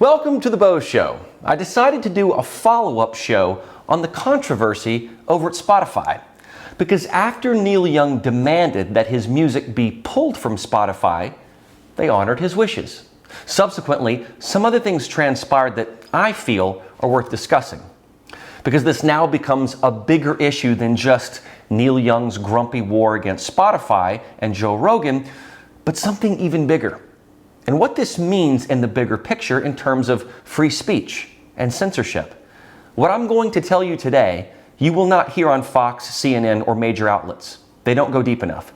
Welcome to the Beau Show. I decided to do a follow-up show on the controversy over at Spotify. Because after Neil Young demanded that his music be pulled from Spotify, they honored his wishes. Subsequently, some other things transpired that I feel are worth discussing. Because this now becomes a bigger issue than just Neil Young's grumpy war against Spotify and Joe Rogan, but something even bigger. And what this means in the bigger picture in terms of free speech and censorship. What I'm going to tell you today, you will not hear on Fox, CNN, or major outlets. They don't go deep enough.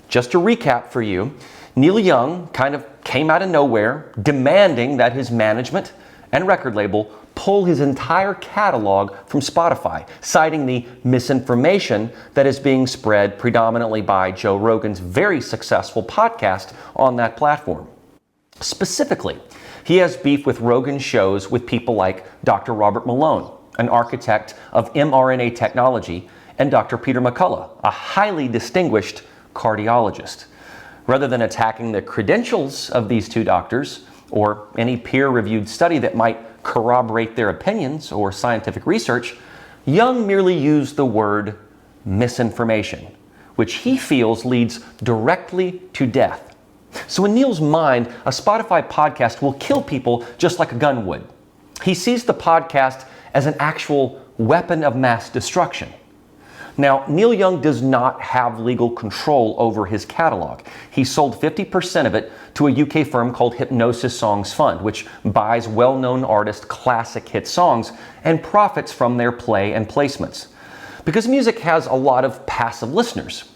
Just to recap for you, Neil Young kind of came out of nowhere demanding that his management and record label pull his entire catalog from Spotify, citing the misinformation that is being spread predominantly by Joe Rogan's very successful podcast on that platform. Specifically, he has beef with Rogan's shows with people like Dr. Robert Malone, an architect of mRNA technology, and Dr. Peter McCullough, a highly distinguished cardiologist. Rather than attacking the credentials of these two doctors or any peer-reviewed study that might corroborate their opinions or scientific research, Young merely used the word misinformation, which he feels leads directly to death. So in Neil's mind, a Spotify podcast will kill people just like a gun would. He sees the podcast as an actual weapon of mass destruction. Now, Neil Young does not have legal control over his catalog. He sold 50% of it to a UK firm called Hypnosis Songs Fund, which buys well-known artist classic hit songs and profits from their play and placements. Because music has a lot of passive listeners.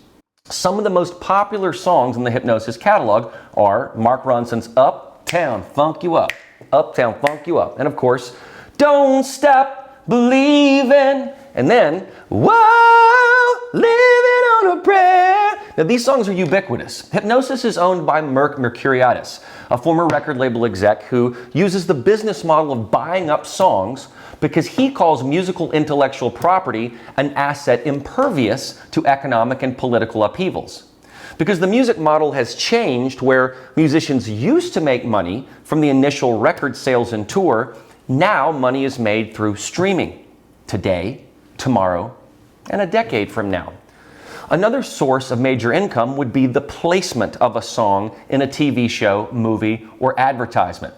Some of the most popular songs in the Hypnosis catalog are Mark Ronson's Uptown Funk You Up, Uptown Funk You Up, and of course, Don't Stop Believin', and then, Whoa, Living on a Prayer. Now these songs are ubiquitous. Hypnosis is owned by Mercuriadis, a former record label exec who uses the business model of buying up songs because he calls musical intellectual property an asset impervious to economic and political upheavals. Because the music model has changed where musicians used to make money from the initial record sales and tour, now money is made through streaming. Today, tomorrow, and a decade from now. Another source of major income would be the placement of a song in a TV show, movie, or advertisement.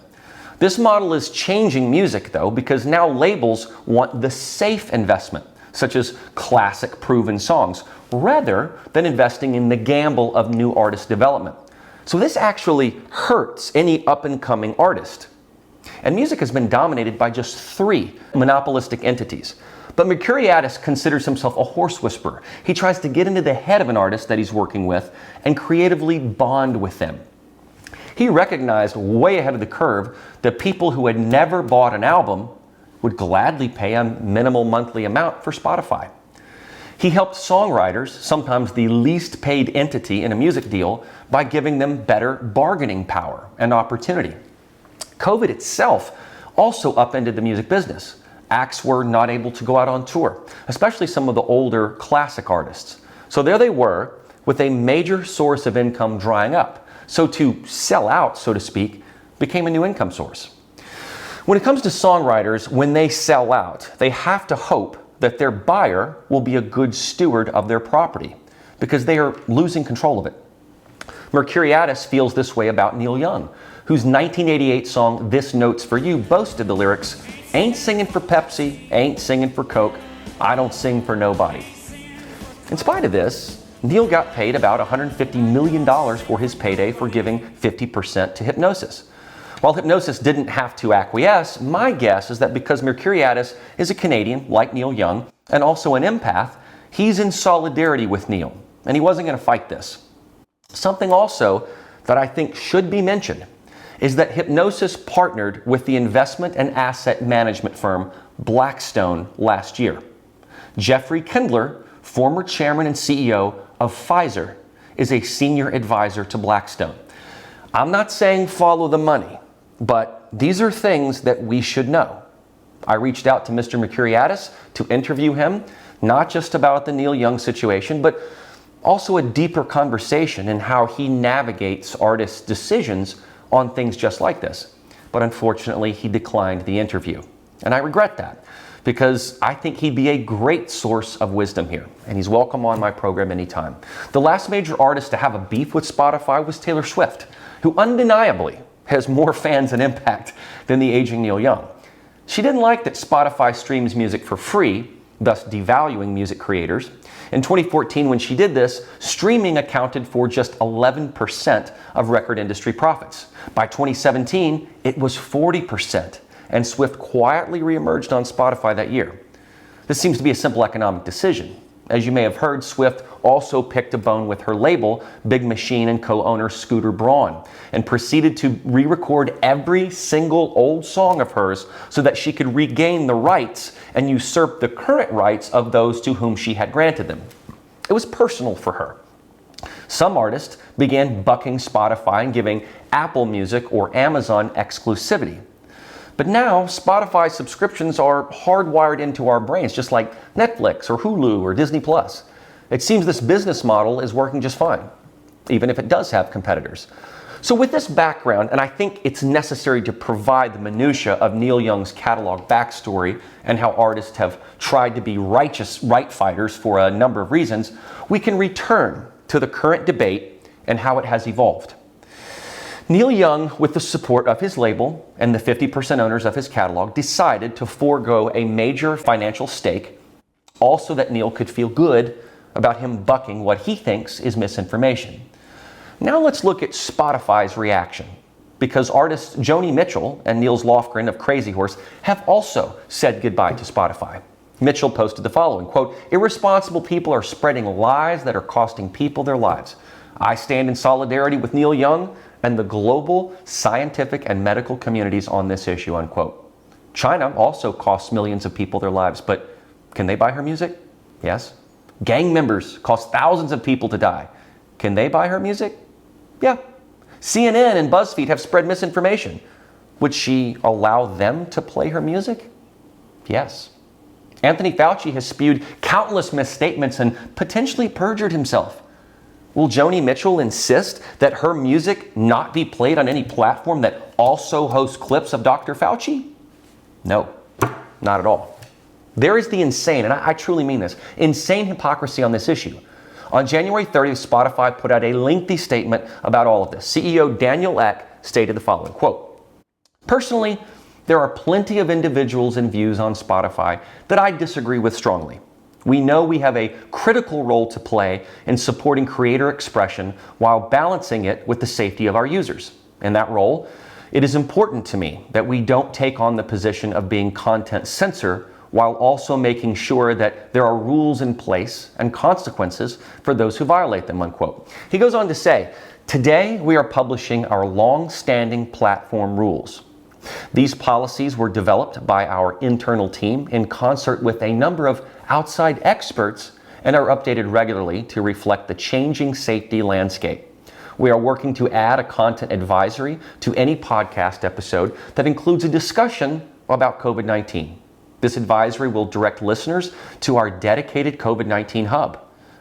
This model is changing music though, because now labels want the safe investment, such as classic proven songs, rather than investing in the gamble of new artist development. So this actually hurts any up-and-coming artist. And music has been dominated by just 3 monopolistic entities. But Mercuriadis considers himself a horse whisperer. He tries to get into the head of an artist that he's working with and creatively bond with them. He recognized way ahead of the curve that people who had never bought an album would gladly pay a minimal monthly amount for Spotify. He helped songwriters, sometimes the least paid entity in a music deal, by giving them better bargaining power and opportunity. COVID itself also upended the music business. Acts were not able to go out on tour, especially some of the older classic artists. So there they were, with a major source of income drying up. So to sell out, so to speak, became a new income source. When it comes to songwriters, when they sell out, they have to hope that their buyer will be a good steward of their property, because they are losing control of it. Mercuriadis feels this way about Neil Young, whose 1988 song This Note's For You boasted the lyrics, "Ain't singing for Pepsi, ain't singing for Coke, I don't sing for nobody." In spite of this, Neil got paid about $150 million for his payday for giving 50% to Hypnosis. While Hypnosis didn't have to acquiesce, my guess is that because Mercuriadis is a Canadian, like Neil Young, and also an empath, he's in solidarity with Neil, and he wasn't going to fight this. Something also that I think should be mentioned is that Hypnosis partnered with the investment and asset management firm Blackstone last year. Jeffrey Kindler, former chairman and CEO of Pfizer, is a senior advisor to Blackstone. I'm not saying follow the money, but these are things that we should know. I reached out to Mr. Mercuriadis to interview him, not just about the Neil Young situation, but also a deeper conversation in how he navigates artists' decisions on things just like this. but unfortunately he declined the interview. And I regret that, because I think he'd be a great source of wisdom here, and he's welcome on my program anytime. The last major artist to have a beef with Spotify was Taylor Swift, who undeniably has more fans and impact than the aging Neil Young. She didn't like that Spotify streams music for free, thus devaluing music creators. In 2014, when she did this, streaming accounted for just 11% of record industry profits. By 2017, it was 40%, and Swift quietly reemerged on Spotify that year. This seems to be a simple economic decision. As you may have heard, Swift also picked a bone with her label, Big Machine, and co-owner Scooter Braun, and proceeded to re-record every single old song of hers so that she could regain the rights and usurp the current rights of those to whom she had granted them. It was personal for her. Some artists began bucking Spotify and giving Apple Music or Amazon exclusivity. But now, Spotify subscriptions are hardwired into our brains, just like Netflix or Hulu or Disney+. It seems this business model is working just fine, even if it does have competitors. So with this background, and I think it's necessary to provide the minutia of Neil Young's catalog backstory and how artists have tried to be righteous right fighters for a number of reasons, we can return to the current debate and how it has evolved. Neil Young, with the support of his label and the 50% owners of his catalog, decided to forego a major financial stake, also that Neil could feel good about him bucking what he thinks is misinformation. Now let's look at Spotify's reaction, because artists Joni Mitchell and Niels Lofgren of Crazy Horse have also said goodbye to Spotify. Mitchell posted the following, quote, "Irresponsible people are spreading lies that are costing people their lives. I stand in solidarity with Neil Young and the global scientific and medical communities on this issue," unquote. China also costs millions of people their lives, but can they buy her music? Yes. Gang members cost thousands of people to die. Can they buy her music? Yeah. CNN and BuzzFeed have spread misinformation. Would she allow them to play her music? Yes. Anthony Fauci has spewed countless misstatements and potentially perjured himself. Will Joni Mitchell insist that her music not be played on any platform that also hosts clips of Dr. Fauci? No, not at all. There is the insane, and I truly mean this, insane hypocrisy on this issue. On January 30th, Spotify put out a lengthy statement about all of this. CEO Daniel Ek stated the following, quote, "Personally, there are plenty of individuals and views on Spotify that I disagree with strongly. We know we have a critical role to play in supporting creator expression while balancing it with the safety of our users. In that role, it is important to me that we don't take on the position of being content censor while also making sure that there are rules in place and consequences for those who violate them," unquote. He goes on to say, "Today we are publishing our long-standing platform rules. These policies were developed by our internal team in concert with a number of outside experts and are updated regularly to reflect the changing safety landscape. We are working to add a content advisory to any podcast episode that includes a discussion about COVID-19. This advisory will direct listeners to our dedicated COVID-19 hub,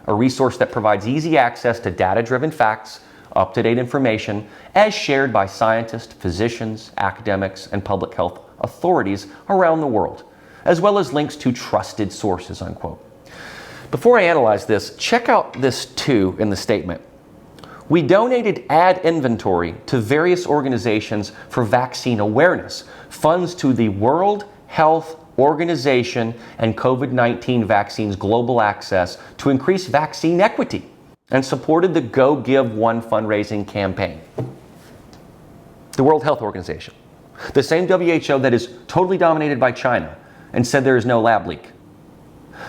a resource that provides easy access to data-driven facts, up-to-date information as shared by scientists, physicians, academics, and public health authorities around the world, as well as links to trusted sources," unquote. Before I analyze this, check out this too in the statement. "We donated ad inventory to various organizations for vaccine awareness, funds to the World Health Organization and COVID-19 vaccines global access to increase vaccine equity, and supported the Go Give One fundraising campaign." The World Health Organization, the same WHO that is totally dominated by China and said there is no lab leak.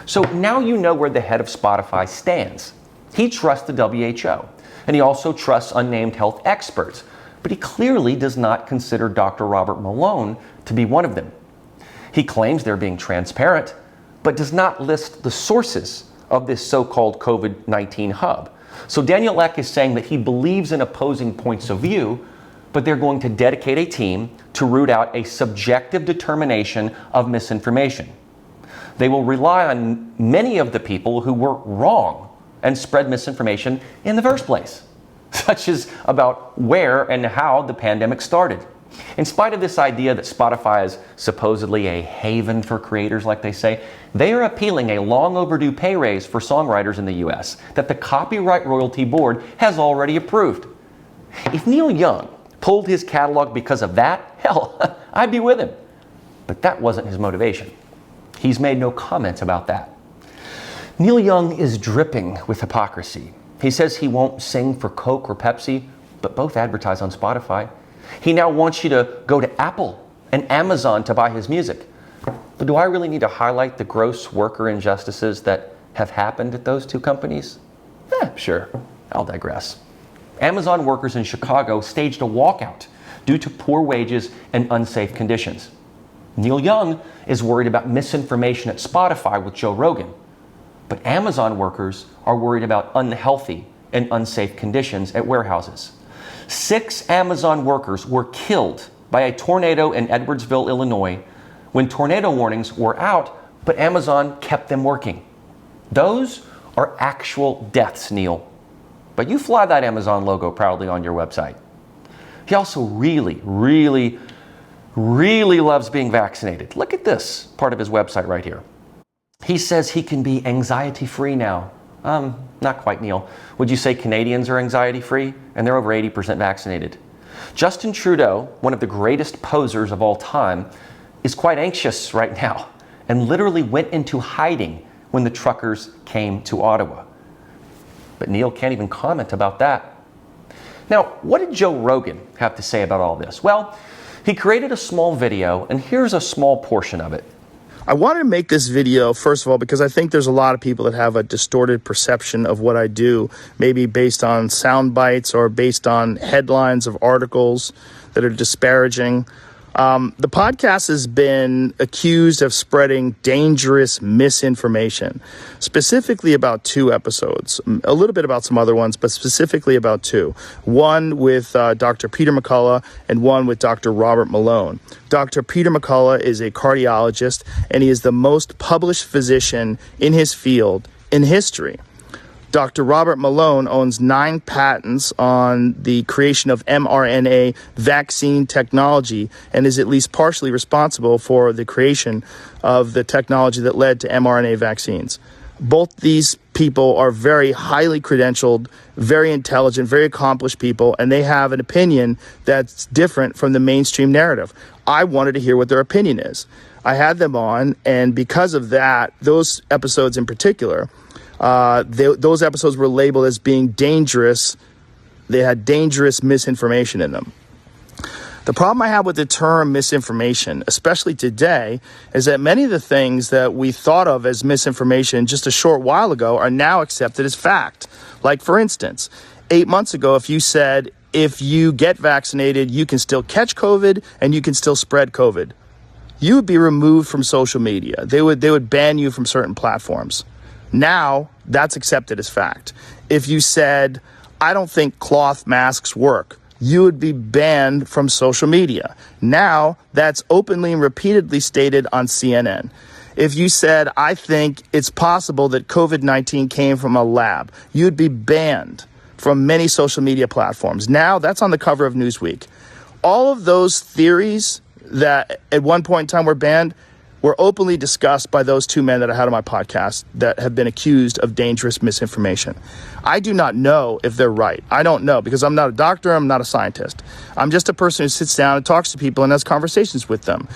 So now you know where the head of Spotify stands. He trusts the WHO, and he also trusts unnamed health experts, but he clearly does not consider Dr. Robert Malone to be one of them. He claims they're being transparent, but does not list the sources of this so-called COVID-19 hub. So Daniel Ek is saying that he believes in opposing points of view, but they're going to dedicate a team to root out a subjective determination of misinformation. They will rely on many of the people who were wrong and spread misinformation in the first place, such as about where and how the pandemic started. In spite of this idea that Spotify is supposedly a haven for creators, like they say, they are appealing a long overdue pay raise for songwriters in the US that the Copyright Royalty Board has already approved. If Neil Young pulled his catalog because of that, hell, I'd be with him. But that wasn't his motivation. He's made no comments about that. Neil Young is dripping with hypocrisy. He says he won't sing for Coke or Pepsi, but both advertise on Spotify. He now wants you to go to Apple and Amazon to buy his music. But do I really need to highlight the gross worker injustices that have happened at those two companies? Sure, I'll digress. Amazon workers in Chicago staged a walkout due to poor wages and unsafe conditions. Neil Young is worried about misinformation at Spotify with Joe Rogan. But Amazon workers are worried about unhealthy and unsafe conditions at warehouses. 6 Amazon workers were killed by a tornado in Edwardsville, Illinois, when tornado warnings were out, but Amazon kept them working. Those are actual deaths, Neil. But you fly that Amazon logo proudly on your website. He also really loves being vaccinated. Look at this part of his website right here. He says he can be anxiety-free now. Not quite, Neil. Would you say Canadians are anxiety-free? And they're over 80% vaccinated. Justin Trudeau, one of the greatest posers of all time, is quite anxious right now and literally went into hiding when the truckers came to Ottawa. But Neil can't even comment about that. Now, what did Joe Rogan have to say about all this? Well, he created a small video, and here's a small portion of it. I wanted to make this video, first of all, because I think there's a lot of people that have a distorted perception of what I do, maybe based on sound bites or based on headlines of articles that are disparaging. The podcast has been accused of spreading dangerous misinformation, specifically about 2 episodes, a little bit about some other ones, but specifically about 2. One with Dr. Peter McCullough and one with Dr. Robert Malone. Dr. Peter McCullough is a cardiologist, and he is the most published physician in his field in history. Dr. Robert Malone owns 9 patents on the creation of mRNA vaccine technology and is at least partially responsible for the creation of the technology that led to mRNA vaccines. Both these people are very highly credentialed, very intelligent, very accomplished people, and they have an opinion that's different from the mainstream narrative. I wanted to hear what their opinion is. I had them on, and because of that, those episodes in particular, those episodes were labeled as being dangerous. They had dangerous misinformation in them. The problem I have with the term misinformation, especially today, is that many of the things that we thought of as misinformation just a short while ago are now accepted as fact. Like, for instance, 8 months ago, if you said, if you get vaccinated, you can still catch COVID and you can still spread COVID, you would be removed from social media. They would ban you from certain platforms. Now, that's accepted as fact. If you said, I don't think cloth masks work, you would be banned from social media. Now, that's openly and repeatedly stated on CNN. If you said, I think it's possible that COVID-19 came from a lab, you'd be banned from many social media platforms. Now, that's on the cover of Newsweek. All of those theories that at one point in time were banned were openly discussed by those 2 men that I had on my podcast that have been accused of dangerous misinformation. I do not know if they're right. I don't know, because I'm not a doctor, I'm not a scientist. I'm just a person who sits down and talks to people and has conversations with them.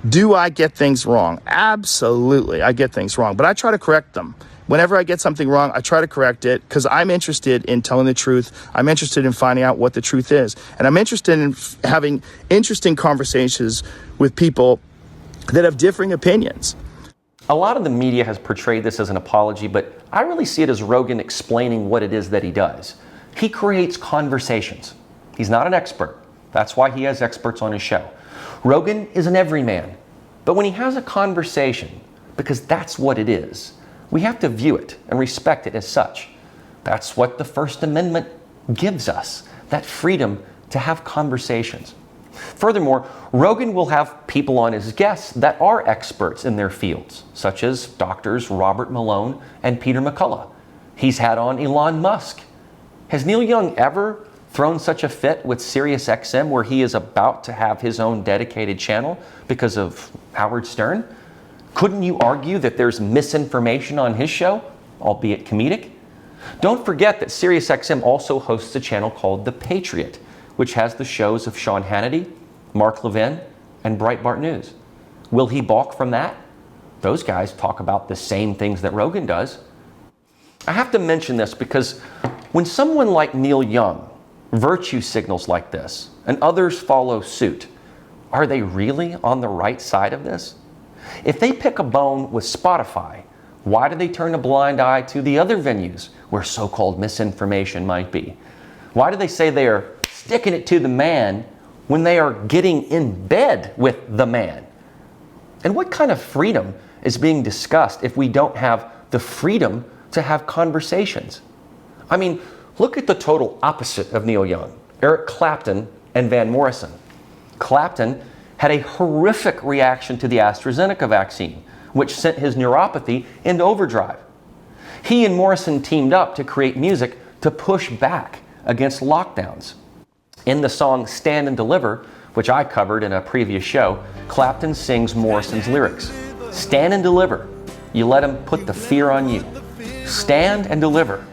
Do I get things wrong? Absolutely, I get things wrong, but I try to correct them. Whenever I get something wrong, I try to correct it because I'm interested in telling the truth. I'm interested in finding out what the truth is. And I'm interested in having interesting conversations with people that have differing opinions. A lot of the media has portrayed this as an apology, but I really see it as Rogan explaining what it is that he does. He creates conversations. He's not an expert. That's why he has experts on his show. Rogan is an everyman. But when he has a conversation, because that's what it is, we have to view it and respect it as such. That's what the First Amendment gives us, that freedom to have conversations. Furthermore, Rogan will have people on as guests that are experts in their fields, such as doctors Robert Malone and Peter McCullough. He's had on Elon Musk. Has Neil Young ever thrown such a fit with SiriusXM where he is about to have his own dedicated channel because of Howard Stern? Couldn't you argue that there's misinformation on his show, albeit comedic? Don't forget that SiriusXM also hosts a channel called The Patriot, which has the shows of Sean Hannity, Mark Levin, and Breitbart News. Will he balk from that? Those guys talk about the same things that Rogan does. I have to mention this because when someone like Neil Young virtue signals like this and others follow suit, are they really on the right side of this? If they pick a bone with Spotify, why do they turn a blind eye to the other venues where so-called misinformation might be? Why do they say they are sticking it to the man when they are getting in bed with the man? And what kind of freedom is being discussed if we don't have the freedom to have conversations? I mean, look at the total opposite of Neil Young, Eric Clapton and Van Morrison. Clapton had a horrific reaction to the AstraZeneca vaccine, which sent his neuropathy into overdrive. He and Morrison teamed up to create music to push back against lockdowns. In the song Stand and Deliver, which I covered in a previous show, Clapton sings Morrison's lyrics. Stand and deliver. You let him put the fear on you. Stand and deliver.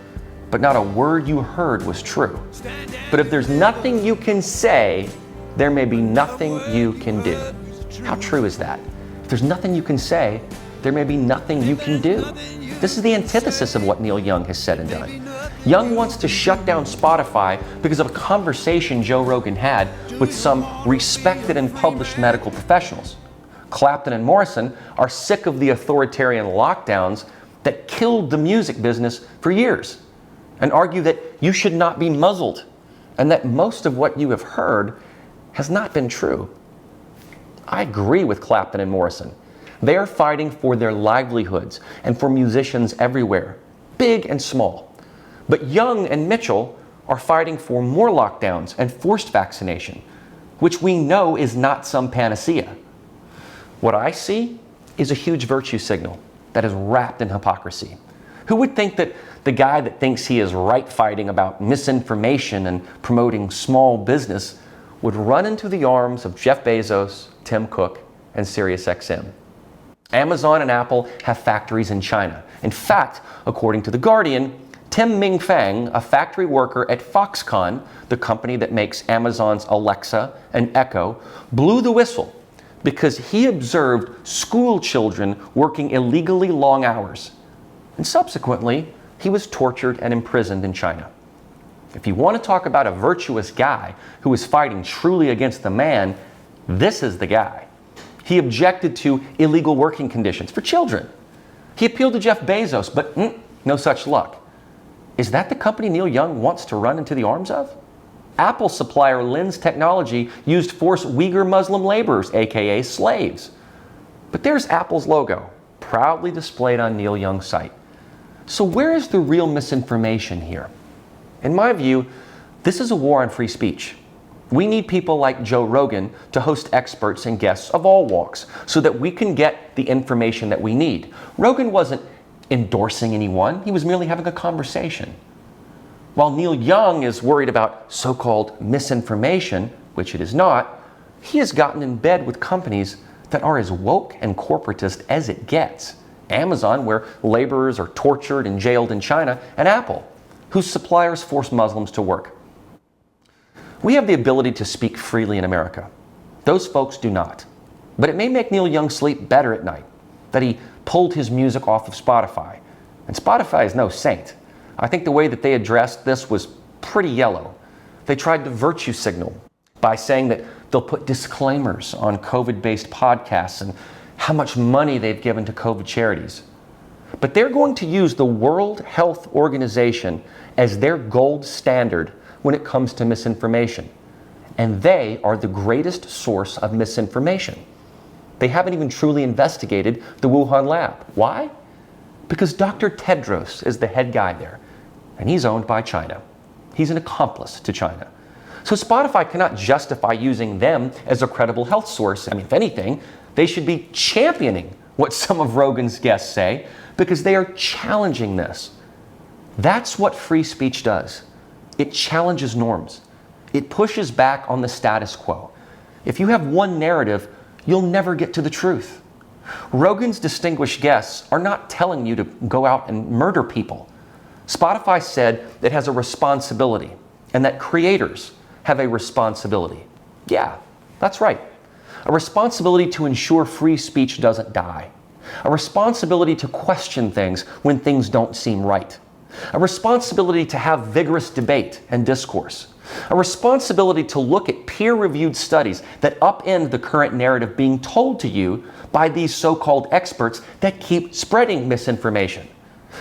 But not a word you heard was true. But if there's nothing you can say, there may be nothing you can do. How true is that? If there's nothing you can say, there may be nothing you can do. This is the antithesis of what Neil Young has said and done. Young wants to shut down Spotify because of a conversation Joe Rogan had with some respected and published medical professionals. Clapton and Morrison are sick of the authoritarian lockdowns that killed the music business for years and argue that you should not be muzzled and that most of what you have heard has not been true. I agree with Clapton and Morrison. They are fighting for their livelihoods and for musicians everywhere, big and small. But Young and Mitchell are fighting for more lockdowns and forced vaccination, which we know is not some panacea. What I see is a huge virtue signal that is wrapped in hypocrisy. Who would think that the guy that thinks he is right fighting about misinformation and promoting small business would run into the arms of Jeff Bezos, Tim Cook, and SiriusXM? Amazon and Apple have factories in China. In fact, according to The Guardian, Tim Mingfang, a factory worker at Foxconn, the company that makes Amazon's Alexa and Echo, blew the whistle because he observed school children working illegally long hours. And subsequently, he was tortured and imprisoned in China. If you want to talk about a virtuous guy who is fighting truly against the man, this is the guy. He objected to illegal working conditions for children. He appealed to Jeff Bezos, but no such luck. Is that the company Neil Young wants to run into the arms of? Apple supplier Lens Technology used forced Uyghur Muslim laborers, aka slaves. But there's Apple's logo, proudly displayed on Neil Young's site. So where is the real misinformation here? In my view, this is a war on free speech. We need people like Joe Rogan to host experts and guests of all walks so that we can get the information that we need. Rogan wasn't endorsing anyone, he was merely having a conversation. While Neil Young is worried about so-called misinformation, which it is not, he has gotten in bed with companies that are as woke and corporatist as it gets. Amazon, where laborers are tortured and jailed in China, and Apple, whose suppliers force Muslims to work. We have the ability to speak freely in America. Those folks do not. But it may make Neil Young sleep better at night that he pulled his music off of Spotify. And Spotify is no saint. I think the way that they addressed this was pretty yellow. They tried to virtue signal by saying that they'll put disclaimers on COVID-based podcasts and how much money they've given to COVID charities. But they're going to use the World Health Organization as their gold standard when it comes to misinformation. And they are the greatest source of misinformation. They haven't even truly investigated the Wuhan lab. Why? Because Dr. Tedros is the head guy there, and he's owned by China. He's an accomplice to China. So Spotify cannot justify using them as a credible health source. I mean, if anything, they should be championing what some of Rogan's guests say because they are challenging this. That's what free speech does. It challenges norms. It pushes back on the status quo. If you have one narrative, you'll never get to the truth. Rogan's distinguished guests are not telling you to go out and murder people. Spotify said it has a responsibility and that creators have a responsibility. Yeah, that's right. A responsibility to ensure free speech doesn't die. A responsibility to question things when things don't seem right. A responsibility to have vigorous debate and discourse. A responsibility to look at peer-reviewed studies that upend the current narrative being told to you by these so-called experts that keep spreading misinformation.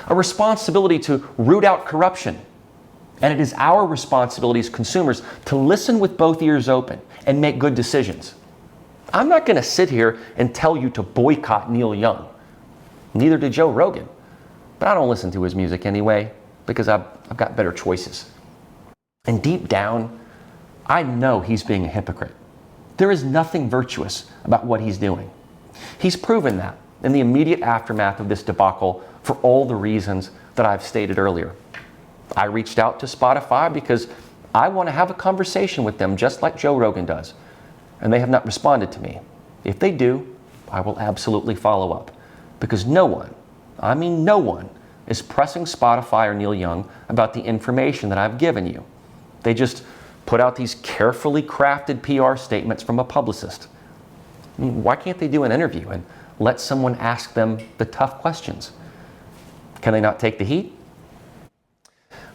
A responsibility to root out corruption. And it is our responsibility as consumers to listen with both ears open and make good decisions. I'm not going to sit here and tell you to boycott Neil Young. Neither did Joe Rogan. But I don't listen to his music anyway because I've got better choices. And deep down, I know he's being a hypocrite. There is nothing virtuous about what he's doing. He's proven that in the immediate aftermath of this debacle for all the reasons that I've stated earlier. I reached out to Spotify because I want to have a conversation with them just like Joe Rogan does. And they have not responded to me. If they do, I will absolutely follow up. Because no one, I mean no one, is pressing Spotify or Neil Young about the information that I've given you. They just put out these carefully crafted PR statements from a publicist. I mean, why can't they do an interview and let someone ask them the tough questions? Can they not take the heat?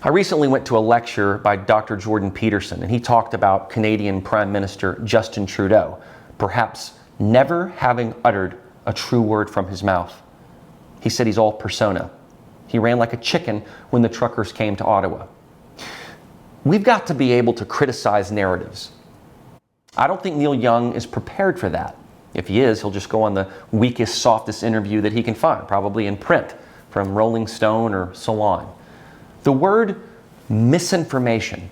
I recently went to a lecture by Dr. Jordan Peterson, and he talked about Canadian Prime Minister Justin Trudeau perhaps never having uttered a true word from his mouth. He said he's all persona. He ran like a chicken when the truckers came to Ottawa. We've got to be able to criticize narratives. I don't think Neil Young is prepared for that. If he is, he'll just go on the weakest, softest interview that he can find, probably in print, from Rolling Stone or Salon. The word misinformation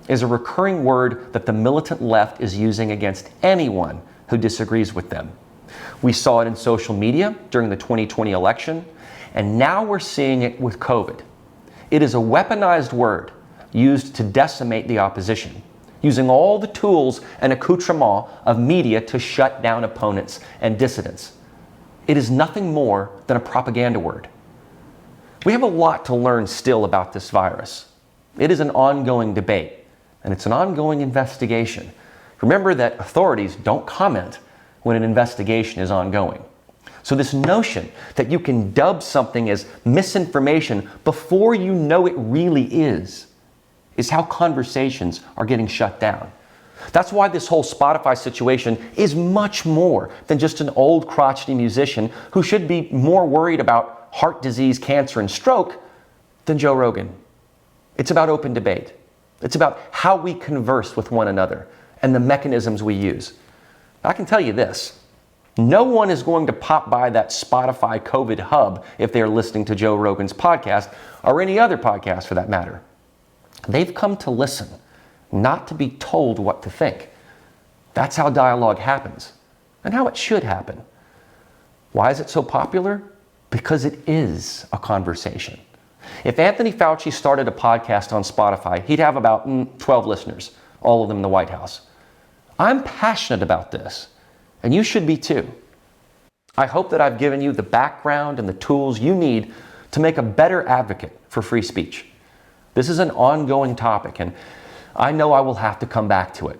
is a recurring word that the militant left is using against anyone who disagrees with them. We saw it in social media during the 2020 election, and now we're seeing it with COVID. It is a weaponized word used to decimate the opposition, using all the tools and accoutrements of media to shut down opponents and dissidents. It is nothing more than a propaganda word. We have a lot to learn still about this virus. It is an ongoing debate, and it's an ongoing investigation. Remember that authorities don't comment when an investigation is ongoing. So this notion that you can dub something as misinformation before you know it really is how conversations are getting shut down. That's why this whole Spotify situation is much more than just an old crotchety musician who should be more worried about heart disease, cancer, and stroke than Joe Rogan. It's about open debate. It's about how we converse with one another and the mechanisms we use. I can tell you this, no one is going to pop by that Spotify COVID hub if they're listening to Joe Rogan's podcast or any other podcast for that matter. They've come to listen, not to be told what to think. That's how dialogue happens and how it should happen. Why is it so popular? Because it is a conversation. If Anthony Fauci started a podcast on Spotify, he'd have about 12 listeners, all of them in the White House. I'm passionate about this, and you should be too. I hope that I've given you the background and the tools you need to make a better advocate for free speech. This is an ongoing topic, and I know I will have to come back to it.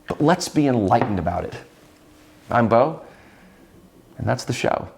But let's be enlightened about it. I'm Beau, and that's the show.